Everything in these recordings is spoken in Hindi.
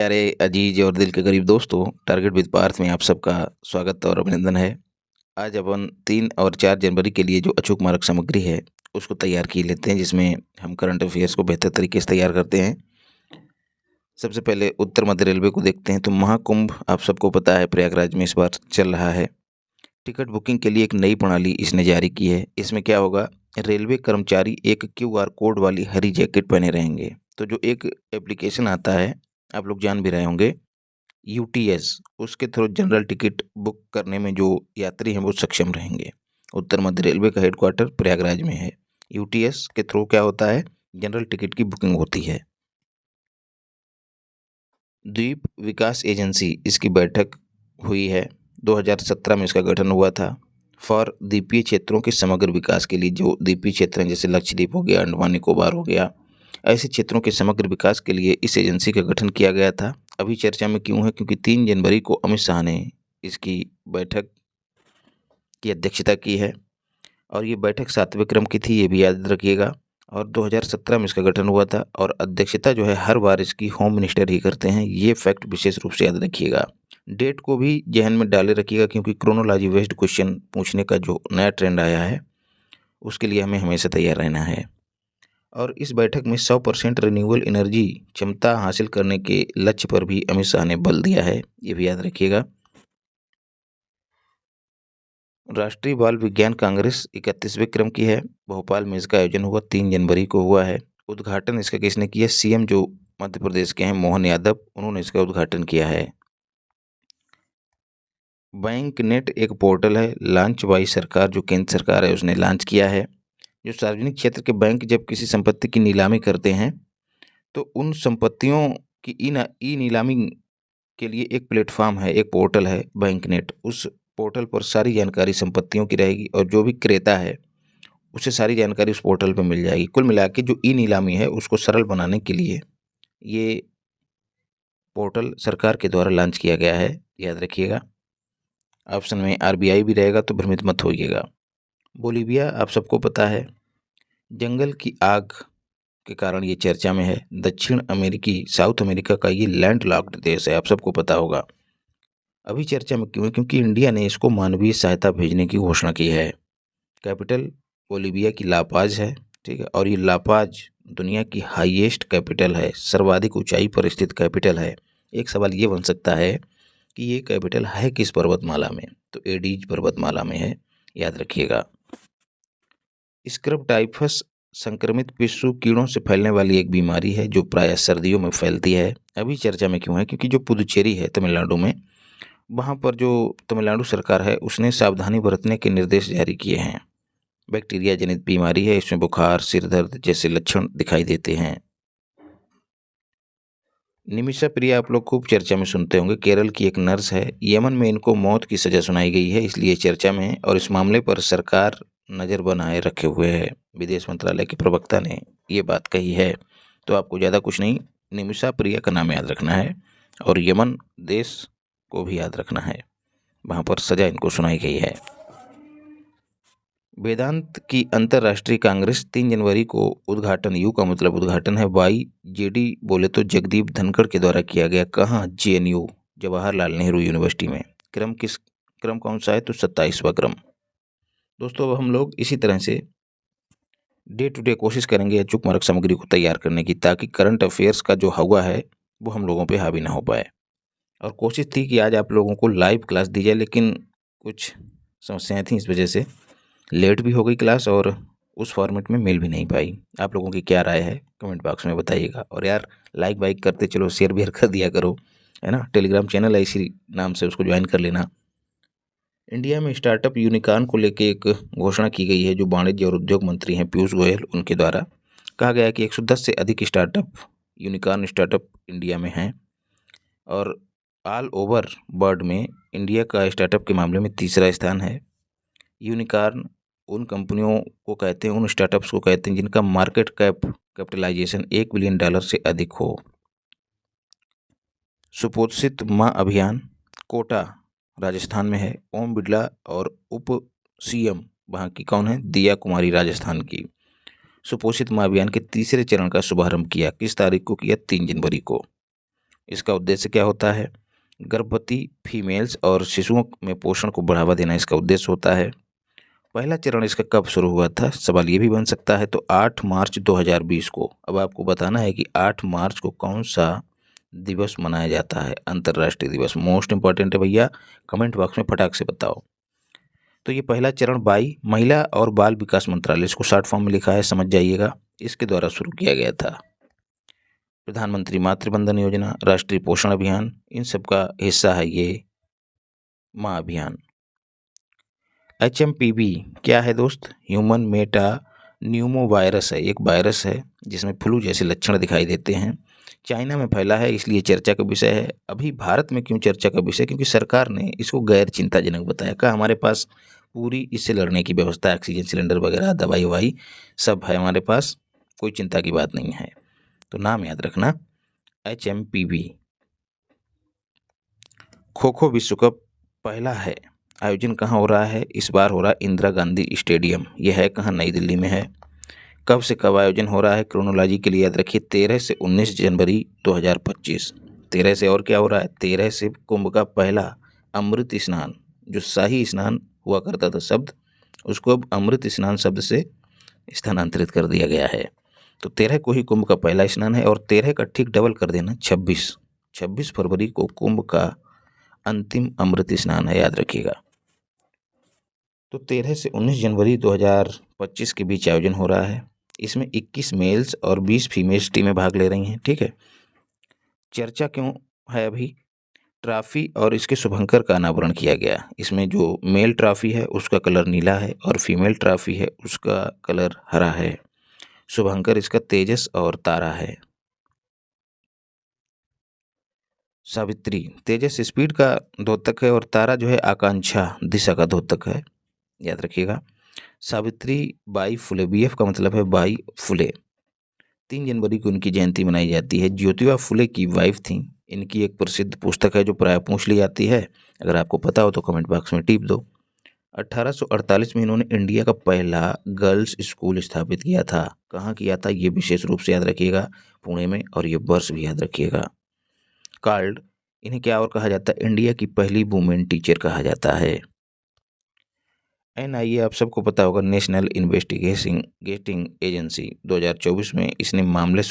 प्यारे अजीज और दिल के करीब दोस्तों, टारगेट विद पार्थ में आप सबका स्वागत और अभिनंदन है। आज अपन 3 और 4 जनवरी के लिए जो अचूक मार्ग सामग्री है उसको तैयार की लेते हैं, जिसमें हम करंट अफेयर्स को बेहतर तरीके से तैयार करते हैं। सबसे पहले उत्तर मध्य रेलवे को देखते हैं। तो महाकुंभ आप सबको पता है प्रयागराज में इस बार चल रहा है। टिकट बुकिंग के लिए एक नई प्रणाली इसने जारी की है। इसमें क्या होगा, रेलवे कर्मचारी एक QR कोड वाली हरी जैकेट पहने रहेंगे। तो जो एक एप्लीकेशन आता है, आप लोग जान भी रहे होंगे, यूटीएस, उसके थ्रू जनरल टिकट बुक करने में जो यात्री हैं वो सक्षम रहेंगे। उत्तर मध्य रेलवे का हेडक्वार्टर प्रयागराज में है। यूटीएस के थ्रू क्या होता है, जनरल टिकट की बुकिंग होती है। द्वीप विकास एजेंसी, इसकी बैठक हुई है। 2017 में इसका गठन हुआ था। फॉर द्वीपीय क्षेत्रों के समग्र विकास के लिए, जो द्वीपीय क्षेत्र हैं जैसे लक्षद्वीप हो गया, अंडमान निकोबार हो गया, ऐसे क्षेत्रों के समग्र विकास के लिए इस एजेंसी का गठन किया गया था। अभी चर्चा में क्यों है, क्योंकि 3 जनवरी को अमित शाह ने इसकी बैठक की अध्यक्षता की है और ये बैठक 7वें क्रम की थी, ये भी याद रखिएगा। और 2017 में इसका गठन हुआ था और अध्यक्षता जो है हर बार इसकी होम मिनिस्टर ही करते हैं। ये फैक्ट विशेष रूप से याद रखिएगा। डेट को भी जहन में डाले रखिएगा, क्योंकि क्रोनोलॉजी बेस्ड क्वेश्चन पूछने का जो नया ट्रेंड आया है उसके लिए हमें हमेशा तैयार रहना है। और इस बैठक में 100% रिन्यूएबल एनर्जी क्षमता हासिल करने के लक्ष्य पर भी अमित शाह ने बल दिया है, ये भी याद रखिएगा। राष्ट्रीय बाल विज्ञान कांग्रेस 31वें क्रम की है। भोपाल में इसका आयोजन हुआ, 3 जनवरी को हुआ है। उद्घाटन इसका किसने किया, सीएम जो मध्य प्रदेश के हैं मोहन यादव, उन्होंने इसका उद्घाटन किया है। बैंक नेट एक पोर्टल है, लॉन्च बाई सरकार, जो केंद्र सरकार है उसने लॉन्च किया है। जो सार्वजनिक क्षेत्र के बैंक जब किसी संपत्ति की नीलामी करते हैं तो उन संपत्तियों की ई नीलामी के लिए एक प्लेटफॉर्म है, एक पोर्टल है बैंक नेट। उस पोर्टल पर सारी जानकारी संपत्तियों की रहेगी और जो भी क्रेता है उसे सारी जानकारी उस पोर्टल पर मिल जाएगी। कुल मिला के जो ई नीलामी है उसको सरल बनाने के लिए ये पोर्टल सरकार के द्वारा लॉन्च किया गया है, याद रखिएगा। ऑप्शन में आरबीआई भी रहेगा तो भ्रमित मत होइएगा। बोलीविया आप सबको पता है, जंगल की आग के कारण ये चर्चा में है। दक्षिण अमेरिकी, साउथ अमेरिका का ये लैंड लॉक्ड देश है, आप सबको पता होगा। अभी चर्चा में क्यों है, क्योंकि इंडिया ने इसको मानवीय सहायता भेजने की घोषणा की है। कैपिटल बोलीविया की लापाज है, ठीक है। और ये लापाज दुनिया की हाईएस्ट कैपिटल है, सर्वाधिक ऊंचाई पर स्थित कैपिटल है। एक सवाल ये बन सकता है कि ये कैपिटल है किस पर्वतमाला में, तो एडीज पर्वतमाला में है, याद रखिएगा। स्क्रब टाइफस संक्रमित पिस्सू कीड़ों से फैलने वाली एक बीमारी है जो प्रायः सर्दियों में फैलती है। अभी चर्चा में क्यों है, क्योंकि जो पुदुचेरी है तमिलनाडु में, वहाँ पर जो तमिलनाडु सरकार है उसने सावधानी बरतने के निर्देश जारी किए हैं। बैक्टीरिया जनित बीमारी है, इसमें बुखार, सिर दर्द जैसे लक्षण दिखाई देते हैं। निमिषा प्रिया आप लोग खूब चर्चा में सुनते होंगे, केरल की एक नर्स है। यमन में इनको मौत की सजा सुनाई गई है, इसलिए चर्चा में है और इस मामले पर सरकार नज़र बनाए रखे हुए है। विदेश मंत्रालय के प्रवक्ता ने ये बात कही है। तो आपको ज़्यादा कुछ नहीं, निमिषा प्रिया का नाम याद रखना है और यमन देश को भी याद रखना है, वहाँ पर सजा इनको सुनाई गई है। वेदांत की अंतर्राष्ट्रीय कांग्रेस 3 जनवरी को उद्घाटन, यू का मतलब उद्घाटन है, वाई जेडी बोले तो जगदीप धनखड़ के द्वारा किया गया। कहाँ, जेएनयू, जवाहरलाल नेहरू यूनिवर्सिटी में। क्रम कौन सा है, तो 27वां क्रम। दोस्तों अब हम लोग इसी तरह से डे टू डे कोशिश करेंगे अचूक मार्ग सामग्री को तैयार करने की, ताकि करंट अफेयर्स का जो हवा है वो हम लोगों पे हावी ना हो पाए। और कोशिश थी कि आज आप लोगों को लाइव क्लास दी जाए, लेकिन कुछ समस्याएं थी, इस वजह से लेट भी हो गई क्लास और उस फॉर्मेट में मिल भी नहीं पाई। आप लोगों की क्या राय है कमेंट बॉक्स में बताइएगा। और यार लाइक वाइक करते चलो, शेयर भी कर दिया करो, है ना। टेलीग्राम चैनल है इसी नाम से, उसको ज्वाइन कर लेना। इंडिया में स्टार्टअप यूनिकॉर्न को लेकर एक घोषणा की गई है, जो वाणिज्य और उद्योग मंत्री हैं पीयूष गोयल, उनके द्वारा कहा गया है कि 110 से अधिक यूनिकॉर्न स्टार्टअप इंडिया में हैं और ऑल ओवर वर्ल्ड में इंडिया का स्टार्टअप के मामले में तीसरा स्थान है। यूनिकॉर्न उन कंपनियों को कहते हैं, उन स्टार्टअप्स को कहते हैं जिनका मार्केट कैपिटलाइजेशन $1 बिलियन से अधिक हो। सुपोषित माँ अभियान कोटा राजस्थान में है। ओम बिरला और उप सीएम वहाँ की कौन है, दिया कुमारी राजस्थान की। सुपोषित माँ अभियान के तीसरे चरण का शुभारंभ किया, किस तारीख को किया, 3 जनवरी को। इसका उद्देश्य क्या होता है? गर्भवती फीमेल्स और शिशुओं में पोषण को बढ़ावा देना इसका उद्देश्य होता है। पहला चरण इसका कब शुरू हुआ था? सवाल ये भी बन सकता है। तो 8 मार्च 2020 को। अब आपको बताना है कि 8 मार्च को कौन सा दिवस मनाया जाता है, अंतर्राष्ट्रीय दिवस। मोस्ट इंपॉर्टेंट है भैया, कमेंट बॉक्स में फटाक से बताओ। तो ये पहला चरण बाई महिला और बाल विकास मंत्रालय, इसको शॉर्ट फॉर्म में लिखा है, समझ जाइएगा, इसके द्वारा शुरू किया गया था। प्रधानमंत्री मातृ वंदन योजना, राष्ट्रीय पोषण अभियान, इन सब का हिस्सा है ये माँ अभियान। HMPV क्या है दोस्त? ह्यूमन मेटा न्यूमो वायरस है, एक वायरस है जिसमें फ्लू जैसे लक्षण दिखाई देते हैं। चाइना में फैला है, इसलिए चर्चा का विषय है। अभी भारत में क्यों चर्चा का विषय? क्योंकि सरकार ने इसको गैर चिंताजनक बताया। कहा हमारे पास पूरी इससे लड़ने की व्यवस्था है, ऑक्सीजन सिलेंडर वगैरह, दवाई ववाई सब है हमारे पास, कोई चिंता की बात नहीं है। तो नाम याद रखना, HMPV। खो खो विश्व कप पहला है, आयोजन कहाँ हो रहा है? इस बार हो रहा है इंदिरा गांधी स्टेडियम। यह है कहाँ? नई दिल्ली में है। कब से कब आयोजन हो रहा है? क्रोनोलॉजी के लिए याद रखिए, 13 से 19 जनवरी 2025। 13 से और क्या हो रहा है? 13 से कुंभ का पहला अमृत स्नान, जो शाही स्नान हुआ करता था शब्द, उसको अब अमृत स्नान शब्द से स्थानांतरित कर दिया गया है। तो 13 को ही कुंभ का पहला स्नान है, और 13 का ठीक डबल कर देना 26 फरवरी को कुंभ का अंतिम अमृत स्नान है, याद रखिएगा। तो 13 से 19 जनवरी 2025 के बीच आयोजन हो रहा है। इसमें 21 मेल्स और 20 फीमेल्स टीमें भाग ले रही हैं, ठीक है। चर्चा क्यों है अभी? ट्रॉफी और इसके शुभंकर का अनावरण किया गया। इसमें जो मेल ट्रॉफी है उसका कलर नीला है, और फीमेल ट्रॉफी है उसका कलर हरा है। शुभंकर इसका तेजस और तारा है। सावित्री, तेजस स्पीड का द्योतक है, और तारा जो है आकांक्षा दिशा का द्योतक है, याद रखिएगा। सावित्री बाई फुले, BF का मतलब है बाई फुले। 3 जनवरी को उनकी जयंती मनाई जाती है। ज्योतिबा फुले की वाइफ थी। इनकी एक प्रसिद्ध पुस्तक है जो प्राय पूछ ली जाती है, अगर आपको पता हो तो कमेंट बॉक्स में टिप दो। 1848 में इन्होंने इंडिया का पहला गर्ल्स स्कूल स्थापित किया था। कहाँ किया था? ये विशेष रूप से याद रखिएगा, पुणे में, और ये वर्ष भी याद रखिएगा। कार्ड, इन्हें क्या और कहा जाता है? इंडिया की पहली वुमेन टीचर कहा जाता है। NIA आप सबको पता होगा, नेशनल इन्वेस्टिगेटिंग एजेंसी। 2024 में इसने मामले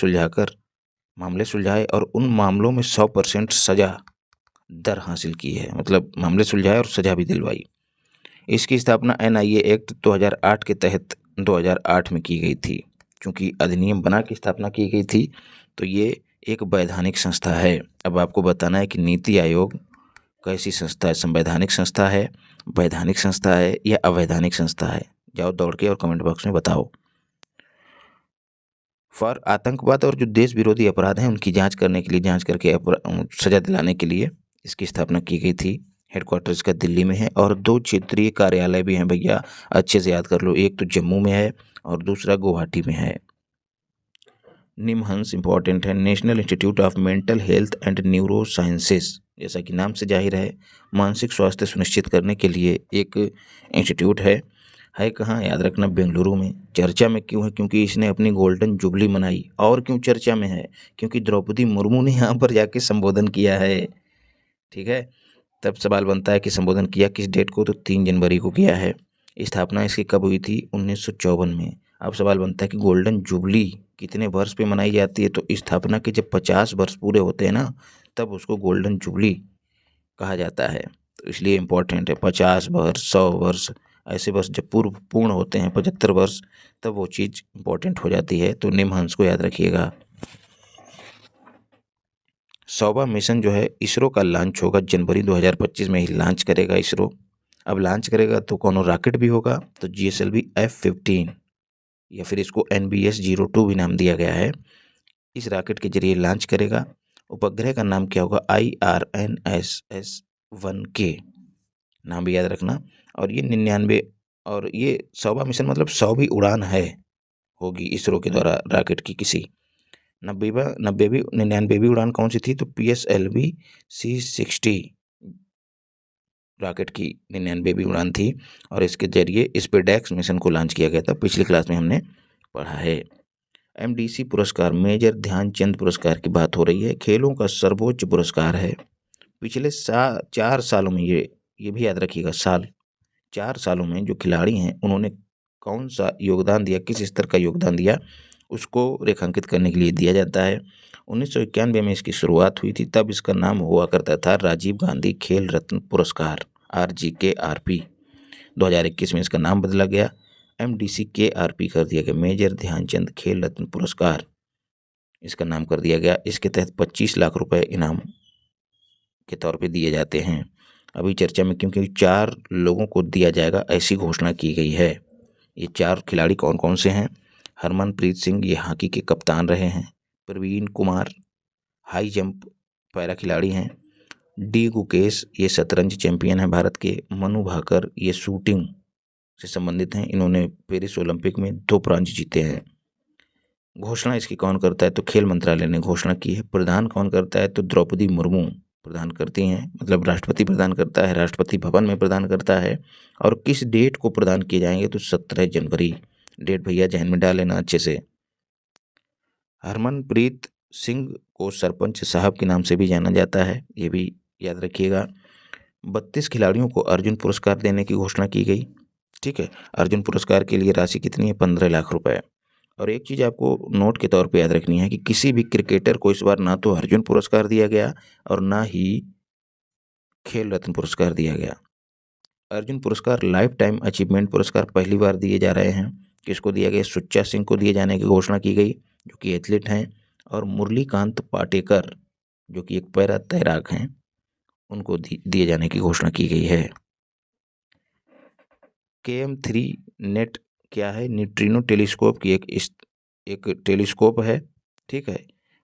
सुलझाए और उन मामलों में 100% सजा दर हासिल की है, मतलब मामले सुलझाए और सजा भी दिलवाई। इसकी स्थापना NIA एक्ट 2008 के तहत 2008 में की गई थी। चूँकि अधिनियम बना की स्थापना की गई थी, तो ये एक वैधानिक संस्था है। अब आपको बताना है कि नीति आयोग कैसी संस्था है? संवैधानिक संस्था है, वैधानिक संस्था है, या अवैधानिक संस्था है? जाओ दौड़ के और कमेंट बॉक्स में बताओ। फॉर आतंकवाद और जो देश विरोधी अपराध हैं उनकी जांच करने के लिए, जांच करके सजा दिलाने के लिए इसकी स्थापना की गई थी। हेडक्वार्टर इसका दिल्ली में है, और 2 क्षेत्रीय कार्यालय भी हैं भैया, अच्छे से याद कर लो। एक तो जम्मू में है और दूसरा गुवाहाटी में है। निमहंस इंपॉर्टेंट है, national institute of mental health and neuro sciences. जैसा कि नाम से जाहिर है, मानसिक स्वास्थ्य सुनिश्चित करने के लिए एक इंस्टीट्यूट है कहाँ? याद रखना, बेंगलुरु में। चर्चा में क्यों है? क्योंकि इसने अपनी गोल्डन जुबली मनाई। और क्यों चर्चा में है? क्योंकि द्रौपदी मुर्मू ने यहाँ पर जाके संबोधन किया है, ठीक है। तब सवाल बनता है कि संबोधन किया किस डेट को? तो 3 जनवरी को किया है। स्थापना इसकी कब हुई थी? 1954 में। अब सवाल बनता है कि गोल्डन जुबली कितने वर्ष पे मनाई जाती है? तो स्थापना के जब 50 वर्ष पूरे होते हैं ना, तब उसको गोल्डन जुबली कहा जाता है। तो इसलिए इम्पोर्टेंट है। 50 वर्ष, 100 वर्ष, ऐसे वर्ष जब पूर्ण होते हैं, 75 वर्ष, तब वो चीज़ इम्पोर्टेंट हो जाती है। तो निमहंस को याद रखिएगा। सौवा मिशन जो है इसरो का लॉन्च होगा जनवरी 2025 में ही लॉन्च करेगा इसरो। अब लॉन्च करेगा तो कौन रॉकेट भी होगा? तो GSLV F-15, या फिर इसको NBS-02 भी नाम दिया गया है। इस रॉकेट के जरिए लॉन्च करेगा। उपग्रह का नाम क्या होगा? IRNSS-1K, नाम भी याद रखना। और ये 99, और ये 100वां मिशन मतलब 100वीं उड़ान होगी इसरो के द्वारा रॉकेट की। किसी 99वीं उड़ान कौन सी थी? तो PSLV C-60 रॉकेट की 99वीं उड़ान थी, और इसके जरिए स्पेसएक्स मिशन को लॉन्च किया गया था। पिछली क्लास में हमने पढ़ा है। एमडीसी पुरस्कार मेजर ध्यानचंद पुरस्कार की बात हो रही है। खेलों का सर्वोच्च पुरस्कार है। पिछले 4 सालों में ये भी याद रखिएगा, 4 सालों में जो खिलाड़ी हैं उन्होंने कौन सा योगदान दिया, किस स्तर का योगदान दिया, उसको रेखांकित करने के लिए दिया जाता है। 1991 में इसकी शुरुआत हुई थी, तब इसका नाम हुआ करता था राजीव गांधी खेल रत्न पुरस्कार RGKRP। 2021 में इसका नाम बदला गया, MDCKRP कर दिया गया, मेजर ध्यानचंद खेल रत्न पुरस्कार इसका नाम कर दिया गया। इसके तहत 25 लाख रुपए इनाम के तौर पे दिए जाते हैं। अभी चर्चा में क्योंकि 4 लोगों को दिया जाएगा ऐसी घोषणा की गई है। ये 4 खिलाड़ी कौन कौन से हैं? हरमनप्रीत सिंह, ये हॉकी के कप्तान रहे हैं। Praveen Kumar high jump para खिलाड़ी हैं। डी गुकेश, ये शतरंज चैंपियन है भारत के। मनु भाकर, ये शूटिंग से संबंधित हैं, इन्होंने पेरिस ओलंपिक में 2 ब्रॉन्ज जीते हैं। घोषणा इसकी कौन करता है? तो खेल मंत्रालय ने घोषणा की है। प्रदान कौन करता है? तो द्रौपदी मुर्मू प्रदान करती हैं, मतलब राष्ट्रपति प्रदान करता है, राष्ट्रपति भवन में प्रदान करता है। और किस डेट को प्रदान किए जाएंगे? तो 17 जनवरी। डेट भैया जहन में डाल लेना अच्छे से। हरमनप्रीत सिंह को सरपंच साहब के नाम से भी जाना जाता है, ये भी याद रखिएगा। 32 खिलाड़ियों को अर्जुन पुरस्कार देने की घोषणा की गई। ठीक है, अर्जुन पुरस्कार के लिए राशि कितनी है? 15 लाख रुपए। और एक चीज़ आपको नोट के तौर पे याद रखनी है कि किसी भी क्रिकेटर को इस बार ना तो अर्जुन पुरस्कार दिया गया और ना ही खेल रत्न पुरस्कार दिया गया। अर्जुन पुरस्कार लाइफ टाइम अचीवमेंट पुरस्कार पहली बार दिए जा रहे हैं। किसको दिया गया? सुच्चा सिंह को दिए जाने की घोषणा की गई, जो कि एथलीट हैं। और मुरलीकांत पाटेकर, जो कि एक पैरा तैराक हैं, उनको दिए जाने की घोषणा की गई है। KM3 नेट क्या है? न्यूट्रिनो टेलीस्कोप की एक टेलीस्कोप है। ठीक है,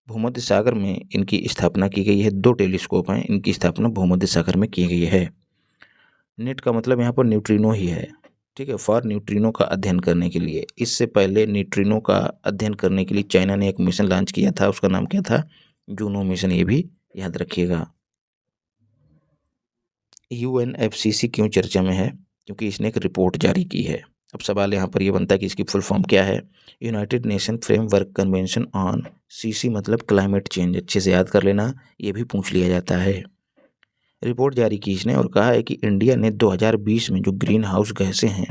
भूमध्य सागर में इनकी स्थापना की गई है। 2 टेलीस्कोप हैं, इनकी स्थापना भूमध्य सागर में की गई है। नेट का मतलब यहाँ पर न्यूट्रिनो ही है। ठीक है, फॉर न्यूट्रिनो का अध्ययन करने के लिए। इससे पहले न्यूट्रिनो का अध्ययन करने के लिए चाइना ने एक मिशन लॉन्च किया था, उसका नाम क्या था? जूनो मिशन, ये भी याद रखिएगा। UNFCCC क्यों चर्चा में है? क्योंकि इसने एक रिपोर्ट जारी की है। अब सवाल यहाँ पर ये बनता है कि इसकी फुल फॉर्म क्या है? United nation framework convention on CC मतलब क्लाइमेट चेंज। अच्छे से याद कर लेना, ये भी पूछ लिया जाता है। रिपोर्ट जारी की इसने और कहा है कि इंडिया ने 2020 में जो ग्रीन हाउस गैसें हैं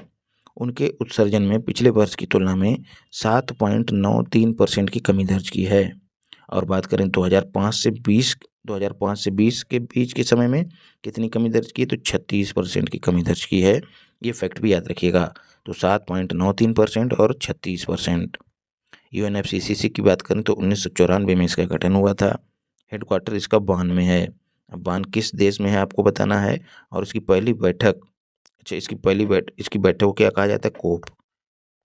उनके उत्सर्जन में पिछले वर्ष की तुलना में 7.93% की कमी दर्ज की है। और बात करें 2005 से 20 के बीच के समय में कितनी कमी दर्ज की? तो 36% की कमी दर्ज की है। ये फैक्ट भी याद रखिएगा। तो 7.93% और 36%। UNFCCC की बात करें तो 1994 में इसका गठन हुआ था। हेडक्वार्टर इसका बान में है। अब बान किस देश में है आपको बताना है। और इसकी पहली बैठक, अच्छा इसकी बैठक को क्या कहा जाता है? कोप,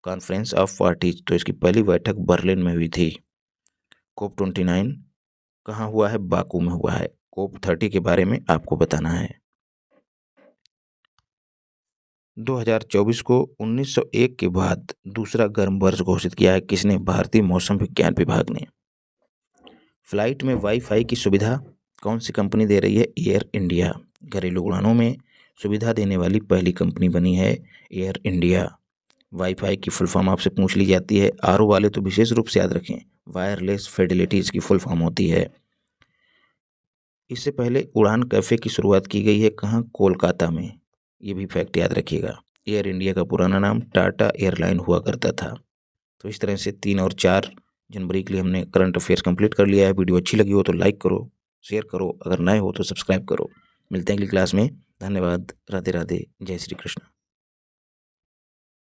कॉन्फ्रेंस ऑफ पार्टीज। तो इसकी पहली बैठक बर्लिन में हुई थी। COP 29 कहाँ हुआ है? बाकू में हुआ है। COP 30 के बारे में आपको बताना है। 2024 को 1901 के बाद दूसरा गर्म वर्ष घोषित किया है। किसने? भारतीय मौसम विज्ञान विभाग ने। फ्लाइट में वाईफाई की सुविधा कौन सी कंपनी दे रही है? Air India. घरेलू उड़ानों में सुविधा देने वाली पहली कंपनी बनी है एयर इंडिया। वाईफाई की फुल फॉर्म आपसे पूछ ली जाती है। RO वाले तो विशेष रूप से याद रखें, वायरलेस फिडेलिटी इसकी फुल फॉर्म होती है। इससे पहले उड़ान कैफ़े की शुरुआत की गई है कहाँ? कोलकाता में। ये भी फैक्ट याद रखिएगा। एयर इंडिया का पुराना नाम टाटा एयरलाइन हुआ करता था। तो इस तरह से 3 और 4 जनवरी के लिए हमने करंट अफेयर्स कंप्लीट कर लिया है। वीडियो अच्छी लगी हो तो लाइक करो, शेयर करो, अगर नए हो तो सब्सक्राइब करो। मिलते हैं अगली क्लास में। धन्यवाद। राधे राधे। जय श्री कृष्ण।